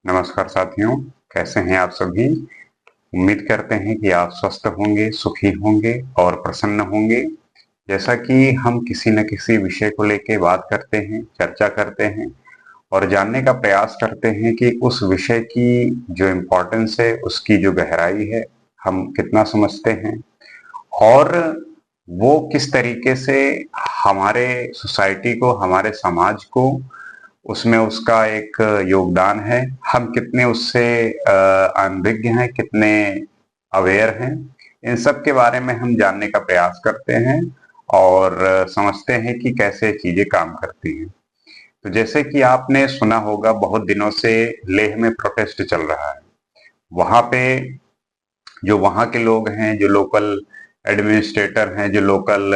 नमस्कार साथियों, कैसे हैं आप सभी? उम्मीद करते हैं कि आप स्वस्थ होंगे, सुखी होंगे और प्रसन्न होंगे। जैसा कि हम किसी न किसी विषय को लेके बात करते हैं, चर्चा करते हैं और जानने का प्रयास करते हैं कि उस विषय की जो इम्पोर्टेंस है, उसकी जो गहराई है, हम कितना समझते हैं और वो किस तरीके से हमारे सोसाइटी को, हमारे समाज को उसमें उसका एक योगदान है। हम कितने उससे अनभिज्ञ हैं, कितने अवेयर हैं, इन सब के बारे में हम जानने का प्रयास करते हैं और समझते हैं कि कैसे चीजें काम करती हैं। तो जैसे कि आपने सुना होगा, बहुत दिनों से लेह में प्रोटेस्ट चल रहा है। वहां पे जो वहां के लोग हैं, जो लोकल एडमिनिस्ट्रेटर हैं, जो लोकल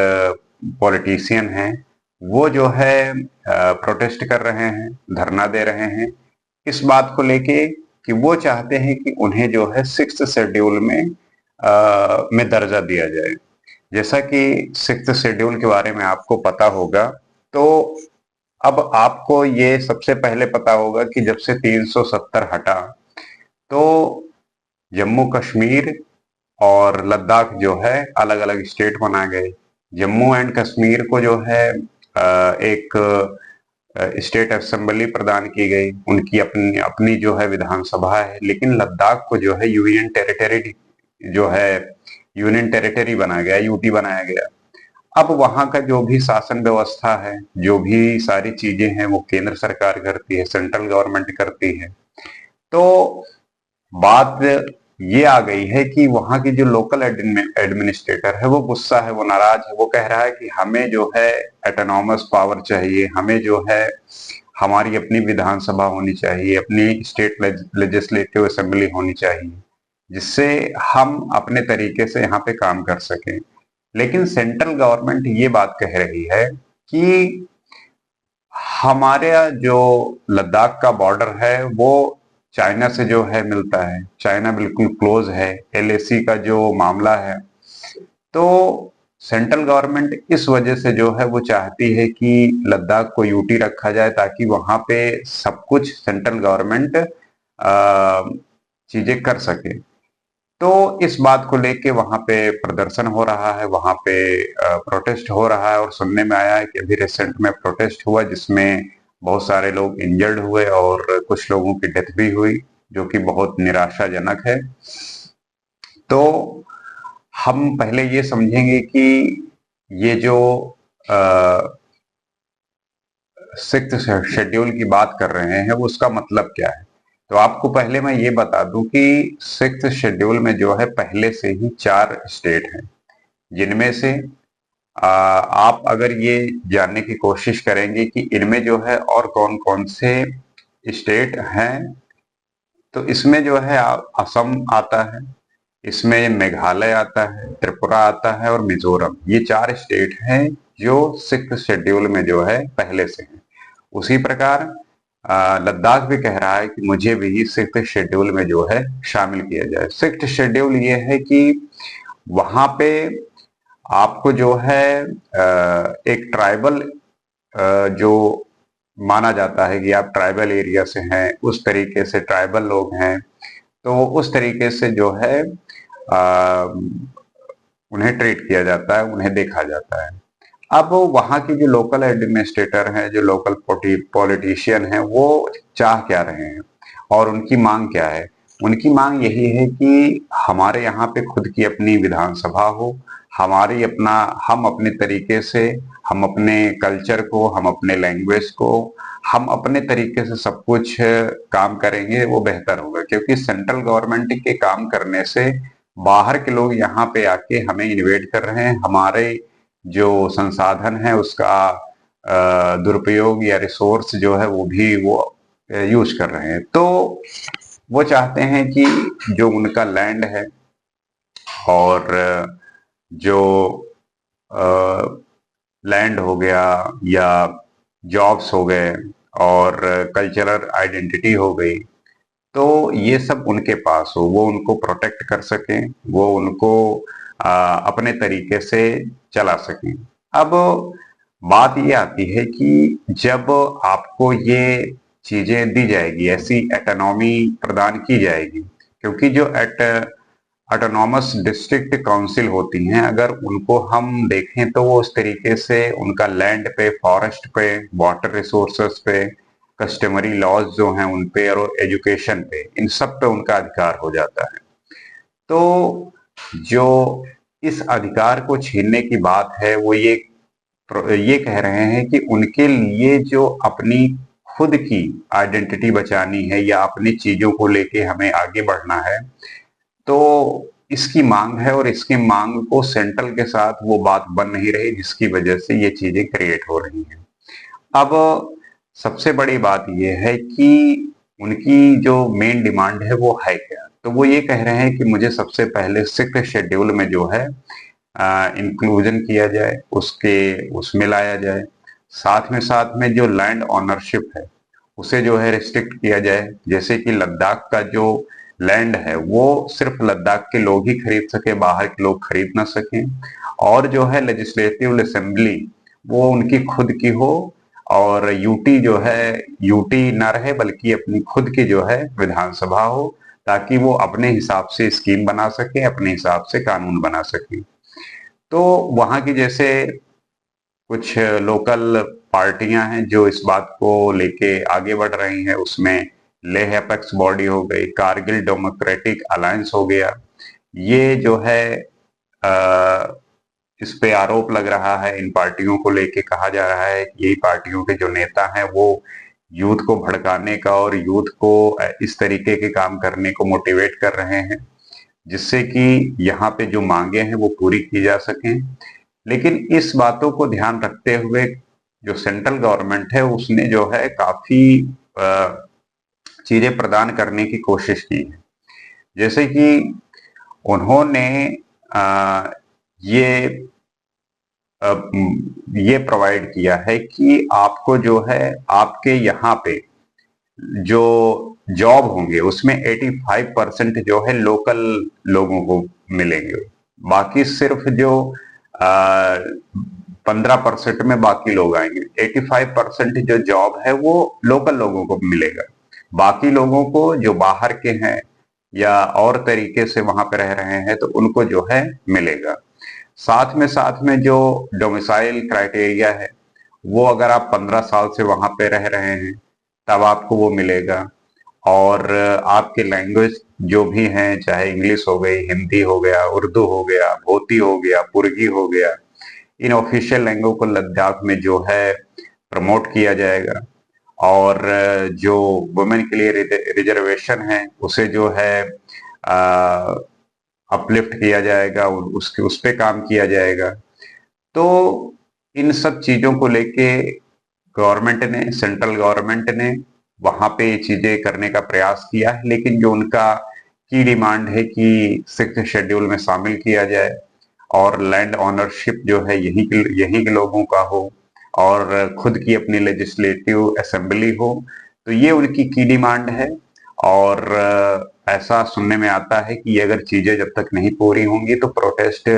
पॉलिटिशियन हैं, वो जो है प्रोटेस्ट कर रहे हैं, धरना दे रहे हैं इस बात को लेके कि वो चाहते हैं कि उन्हें जो है सिक्स्थ शेड्यूल में दर्जा दिया जाए। जैसा कि सिक्स्थ शेड्यूल के बारे में आपको पता होगा, तो अब आपको ये सबसे पहले पता होगा कि जब से 370 हटा, तो जम्मू कश्मीर और लद्दाख जो है अलग अलग स्टेट बना गए। जम्मू एंड कश्मीर को जो है एक स्टेट असेंबली प्रदान की गई, उनकी अपनी अपनी जो है विधानसभा है। लेकिन लद्दाख को जो है यूनियन टेरिटरी बना गया, यूटी बनाया गया। अब वहां का जो भी शासन व्यवस्था है, जो भी सारी चीजें हैं, वो केंद्र सरकार करती है, सेंट्रल गवर्नमेंट करती है। तो बात ये आ गई है कि वहां की जो लोकल एडमिनिस्ट्रेटर है वो गुस्सा है, वो नाराज है, वो कह रहा है कि हमें जो है एटोनॉमस पावर चाहिए, हमें जो है हमारी अपनी विधानसभा होनी चाहिए, अपनी स्टेट लेजिस्लेटिव असेंबली होनी चाहिए, जिससे हम अपने तरीके से यहाँ पे काम कर सकें। लेकिन सेंट्रल गवर्नमेंट ये बात कह रही है कि हमारे जो लद्दाख का बॉर्डर है वो चाइना से जो है मिलता है, चाइना बिल्कुल क्लोज है, एलएसी का जो मामला है। तो सेंट्रल गवर्नमेंट इस वजह से जो है वो चाहती है कि लद्दाख को यूटी रखा जाए, ताकि वहां पे सब कुछ सेंट्रल गवर्नमेंट चीजें कर सके। तो इस बात को लेके वहां पे प्रदर्शन हो रहा है, वहां पे प्रोटेस्ट हो रहा है और सुनने में आया है कि अभी रिसेंट में प्रोटेस्ट हुआ, जिसमें बहुत सारे लोग इंजर्ड हुए और कुछ लोगों की डेथ भी हुई, जो कि बहुत निराशाजनक है। तो हम पहले ये समझेंगे कि ये जो सिक्स्थ शेड्यूल की बात कर रहे हैं वो उसका मतलब क्या है। तो आपको पहले मैं ये बता दूं कि सिक्स्थ शेड्यूल में जो है पहले से ही 4 स्टेट हैं, जिनमें से आप अगर ये जानने की कोशिश करेंगे कि इनमें जो है और कौन कौन से स्टेट हैं, तो इसमें जो है असम आता है, इसमें मेघालय आता है, त्रिपुरा आता है और मिजोरम। ये 4 स्टेट हैं जो सिक्स्थ शेड्यूल में जो है पहले से हैं। उसी प्रकार लद्दाख भी कह रहा है कि मुझे भी सिक्स्थ शेड्यूल में जो है शामिल किया जाए। सिक्स्थ शेड्यूल ये है कि वहां पे आपको जो है एक ट्राइबल जो माना जाता है कि आप ट्राइबल एरिया से हैं, उस तरीके से ट्राइबल लोग हैं, तो उस तरीके से जो है उन्हें ट्रीट किया जाता है, उन्हें देखा जाता है। अब वहां के जो लोकल एडमिनिस्ट्रेटर हैं, जो लोकल पॉलिटिशियन हैं, वो चाह क्या रहे हैं और उनकी मांग क्या है? उनकी मांग यही है कि हमारे यहाँ पे खुद की अपनी विधानसभा हो, हमारी अपना हम अपने तरीके से, हम अपने कल्चर को, हम अपने लैंग्वेज को, हम अपने तरीके से सब कुछ काम करेंगे, वो बेहतर होगा। क्योंकि सेंट्रल गवर्नमेंट के काम करने से बाहर के लोग यहाँ पे आके हमें इन्वेट कर रहे हैं, हमारे जो संसाधन है उसका दुरुपयोग या रिसोर्स जो है वो भी वो यूज कर रहे हैं। तो वो चाहते हैं कि जो उनका लैंड है और जो लैंड हो गया या जॉब्स हो गए और कल्चरल आइडेंटिटी हो गई, तो ये सब उनके पास हो, वो उनको प्रोटेक्ट कर सकें, वो उनको अपने तरीके से चला सकें। अब बात ये आती है कि जब आपको ये चीजें दी जाएगी, ऐसी एटोनॉमी प्रदान की जाएगी। क्योंकि जो ऑटोनॉमस डिस्ट्रिक्ट काउंसिल होती हैं, अगर उनको हम देखें तो वो उस तरीके से उनका लैंड पे, फॉरेस्ट पे, वाटर रिसोर्सेस पे, कस्टमरी लॉज जो हैं उन पे, और एजुकेशन पे, इन सब पे उनका अधिकार हो जाता है। तो जो इस अधिकार को छीनने की बात है वो ये कह रहे हैं कि उनके लिए जो अपनी खुद की आइडेंटिटी बचानी है या अपनी चीजों को लेके हमें आगे बढ़ना है, तो इसकी मांग है, और इसकी मांग को सेंट्रल के साथ वो बात बन नहीं रही, जिसकी वजह से ये चीजें क्रिएट हो रही हैं। अब सबसे बड़ी बात ये है कि उनकी जो मेन डिमांड है वो है क्या? तो वो ये कह रहे हैं कि मुझे सबसे पहले 6th शेड्यूल में जो है इंक्लूजन किया जाए, उसमें लाया जाए। साथ में जो लैंड ओनरशिप है उसे जो है रिस्ट्रिक्ट किया जाए। जैसे कि लद्दाख का जो लैंड है वो सिर्फ लद्दाख के लोग ही खरीद सके, बाहर के लोग खरीद ना सकें। और जो है लेजिस्लेटिव असेंबली वो उनकी खुद की हो, और यूटी जो है यूटी ना रहे, बल्कि अपनी खुद की जो है विधानसभा हो, ताकि वो अपने हिसाब से स्कीम बना सके, अपने हिसाब से कानून बना सके। तो वहां की जैसे कुछ लोकल पार्टियां हैं जो इस बात को लेके आगे बढ़ रही हैं, उसमें लेह अपेक्स बॉडी हो गई, कारगिल डेमोक्रेटिक अलायंस हो गया। ये जो है आ, इस पे आरोप लग रहा है, इन पार्टियों को लेके कहा जा रहा है कि यही पार्टियों के जो नेता हैं वो यूथ को भड़काने का और यूथ को इस तरीके के काम करने को मोटिवेट कर रहे हैं, जिससे कि यहाँ पे जो मांगे हैं वो पूरी की जा सकें। लेकिन इस बातों को ध्यान रखते हुए जो सेंट्रल गवर्नमेंट है उसने जो है काफी चीजें प्रदान करने की कोशिश की है। जैसे कि उन्होंने ये ये प्रोवाइड किया है कि आपको जो है आपके यहाँ पे जो जॉब होंगे उसमें 85% जो है लोकल लोगों को मिलेंगे। बाकी सिर्फ जो 15% में बाकी लोग आएंगे। 85% जो जॉब है वो लोकल लोगों को मिलेगा। बाकी लोगों को जो बाहर के हैं या और तरीके से वहां पे रह रहे हैं तो उनको जो है मिलेगा। साथ में जो डोमिसाइल क्राइटेरिया है वो अगर आप 15 साल से वहां पे रह रहे हैं तब आपको वो मिलेगा। और आपके लैंग्वेज जो भी हैं, चाहे इंग्लिश हो गई, हिंदी हो गया, उर्दू हो गया, भोती हो गया, पुर्गी हो गया, इन ऑफिशियल लैंग्वेज को लद्दाख में जो है प्रमोट किया जाएगा। और जो वुमेन के लिए रिजर्वेशन है उसे जो है अपलिफ्ट किया जाएगा, उसके उस पे काम किया जाएगा। तो इन सब चीजों को लेके गवर्नमेंट ने, सेंट्रल गवर्नमेंट ने वहां पे ये चीजें करने का प्रयास किया है, लेकिन जो उनका की डिमांड है कि 6th शेड्यूल में शामिल किया जाए और लैंड ओनरशिप जो है यहीं के लोगों का हो, और खुद की अपनी लेजिस्लेटिव असेंबली हो, तो ये उनकी की डिमांड है। और ऐसा सुनने में आता है कि अगर चीजें जब तक नहीं पूरी होंगी तो प्रोटेस्ट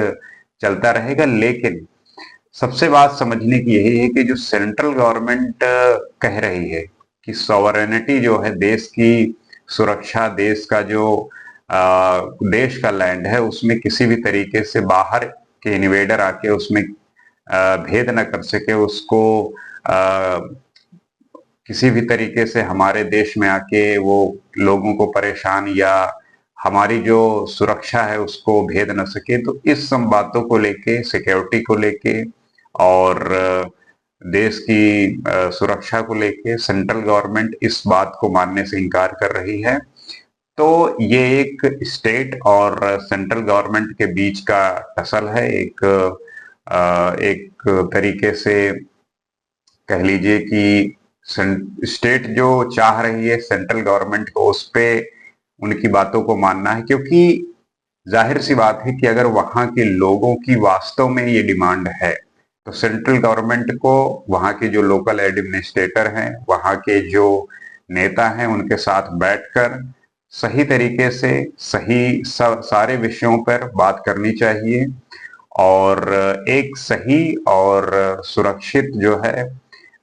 चलता रहेगा। लेकिन सबसे बात समझने की यही है कि जो सेंट्रल गवर्नमेंट कह रही है कि सॉवरेनिटी जो है, देश की सुरक्षा, देश का जो देश का लैंड है उसमें किसी भी तरीके से बाहर के इन्वेडर आके उसमें भेद न कर सके, उसको किसी भी तरीके से हमारे देश में आके वो लोगों को परेशान या हमारी जो सुरक्षा है उसको भेद न सके। तो इस सब बातों को लेके, सिक्योरिटी को लेके और देश की सुरक्षा को लेके सेंट्रल गवर्नमेंट इस बात को मानने से इनकार कर रही है। तो ये एक स्टेट और सेंट्रल गवर्नमेंट के बीच का टसल है। एक तरीके से कह लीजिए कि स्टेट जो चाह रही है सेंट्रल गवर्नमेंट को उस पे उनकी बातों को मानना है, क्योंकि जाहिर सी बात है कि अगर वहां के लोगों की वास्तव में ये डिमांड है तो सेंट्रल गवर्नमेंट को वहां के जो लोकल एडमिनिस्ट्रेटर हैं, वहां के जो नेता हैं, उनके साथ बैठकर सही तरीके से सारे विषयों पर बात करनी चाहिए, और एक सही और सुरक्षित जो है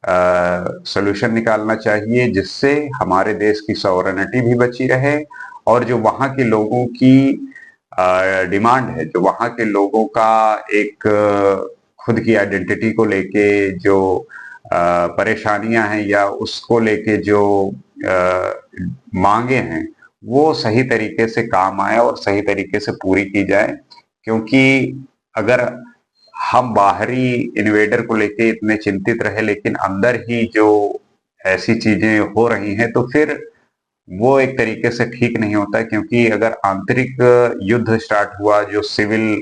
सोल्यूशन निकालना चाहिए, जिससे हमारे देश की सॉवरेनिटी भी बची रहे और जो वहाँ के लोगों की डिमांड है, जो वहाँ के लोगों का एक खुद की आइडेंटिटी को लेके जो परेशानियां हैं या उसको लेके जो मांगे हैं, वो सही तरीके से काम आए और सही तरीके से पूरी की जाए। क्योंकि अगर हम बाहरी इन्वेडर को लेके इतने चिंतित रहे लेकिन अंदर ही जो ऐसी चीजें हो रही हैं, तो फिर वो एक तरीके से ठीक नहीं होता। क्योंकि अगर आंतरिक युद्ध स्टार्ट हुआ, जो सिविल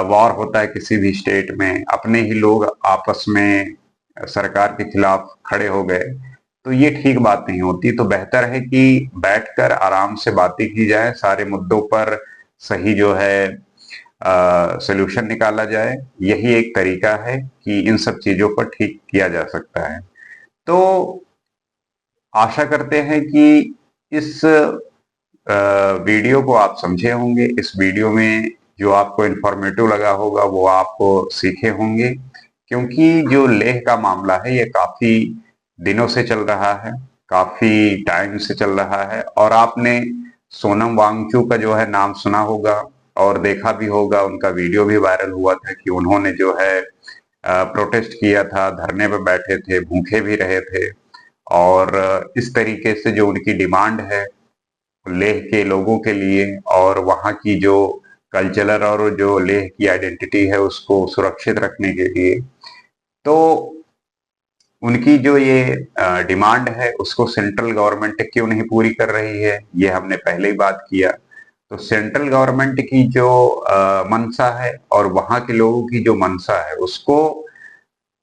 वॉर होता है किसी भी स्टेट में, अपने ही लोग आपस में सरकार के खिलाफ खड़े हो गए, तो ये ठीक बात नहीं होती। तो बेहतर है कि बैठकर आराम से बातें की जाए, सारे मुद्दों पर सही जो है सोल्यूशन निकाला जाए। यही एक तरीका है कि इन सब चीजों पर ठीक किया जा सकता है। तो आशा करते हैं कि इस वीडियो को आप समझे होंगे। इस वीडियो में जो आपको इन्फॉर्मेटिव लगा होगा वो आप सीखे होंगे। क्योंकि जो लेह का मामला है ये काफी दिनों से चल रहा है, काफी टाइम से चल रहा है। और आपने सोनम वांगचुक का जो है नाम सुना होगा और देखा भी होगा, उनका वीडियो भी वायरल हुआ था कि उन्होंने जो है प्रोटेस्ट किया था, धरने पर बैठे थे, भूखे भी रहे थे। और इस तरीके से जो उनकी डिमांड है लेह के लोगों के लिए और वहाँ की जो कल्चरल और जो लेह की आइडेंटिटी है उसको सुरक्षित रखने के लिए, तो उनकी जो ये डिमांड है उसको सेंट्रल गवर्नमेंट क्यों नहीं पूरी कर रही है, ये हमने पहले ही बात किया। तो सेंट्रल गवर्नमेंट की जो मंशा है और वहाँ के लोगों की जो मंशा है, उसको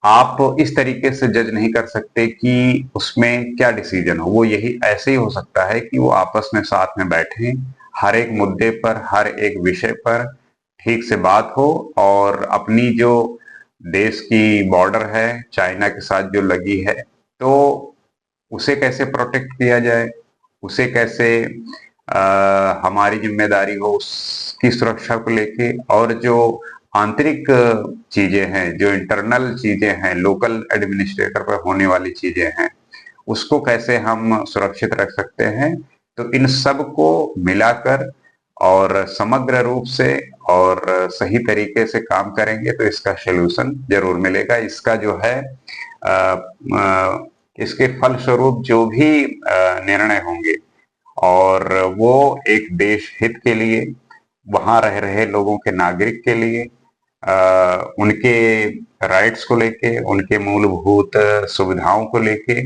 आप इस तरीके से जज नहीं कर सकते कि उसमें क्या डिसीजन हो। वो यही ऐसे ही हो सकता है कि वो आपस में साथ में बैठे, हर एक मुद्दे पर, हर एक विषय पर ठीक से बात हो और अपनी जो देश की बॉर्डर है चाइना के साथ जो लगी है, तो उसे कैसे प्रोटेक्ट किया जाए, उसे कैसे हमारी जिम्मेदारी हो उसकी सुरक्षा को लेके, और जो आंतरिक चीजें हैं, जो इंटरनल चीजें हैं, लोकल एडमिनिस्ट्रेटर पर होने वाली चीजें हैं, उसको कैसे हम सुरक्षित रख सकते हैं। तो इन सब को मिलाकर और समग्र रूप से और सही तरीके से काम करेंगे तो इसका सलूशन जरूर मिलेगा। इसका जो है अ, अ, इसके फलस्वरूप जो भी निर्णय होंगे और वो एक देश हित के लिए, वहां रह रहे लोगों के नागरिक के लिए, उनके राइट्स को लेके, उनके मूलभूत सुविधाओं को लेके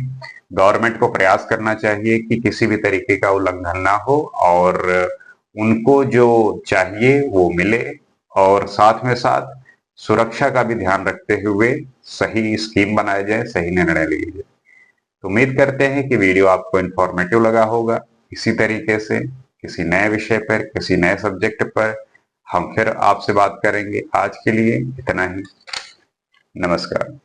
गवर्नमेंट को प्रयास करना चाहिए कि किसी भी तरीके का उल्लंघन ना हो और उनको जो चाहिए वो मिले। और साथ में साथ सुरक्षा का भी ध्यान रखते हुए सही स्कीम बनाए जाए, सही निर्णय लिए जाए। तो उम्मीद करते हैं कि वीडियो आपको इन्फॉर्मेटिव लगा होगा। इसी तरीके से किसी नए विषय पर, किसी नए सब्जेक्ट पर हम फिर आपसे बात करेंगे। आज के लिए इतना ही। नमस्कार।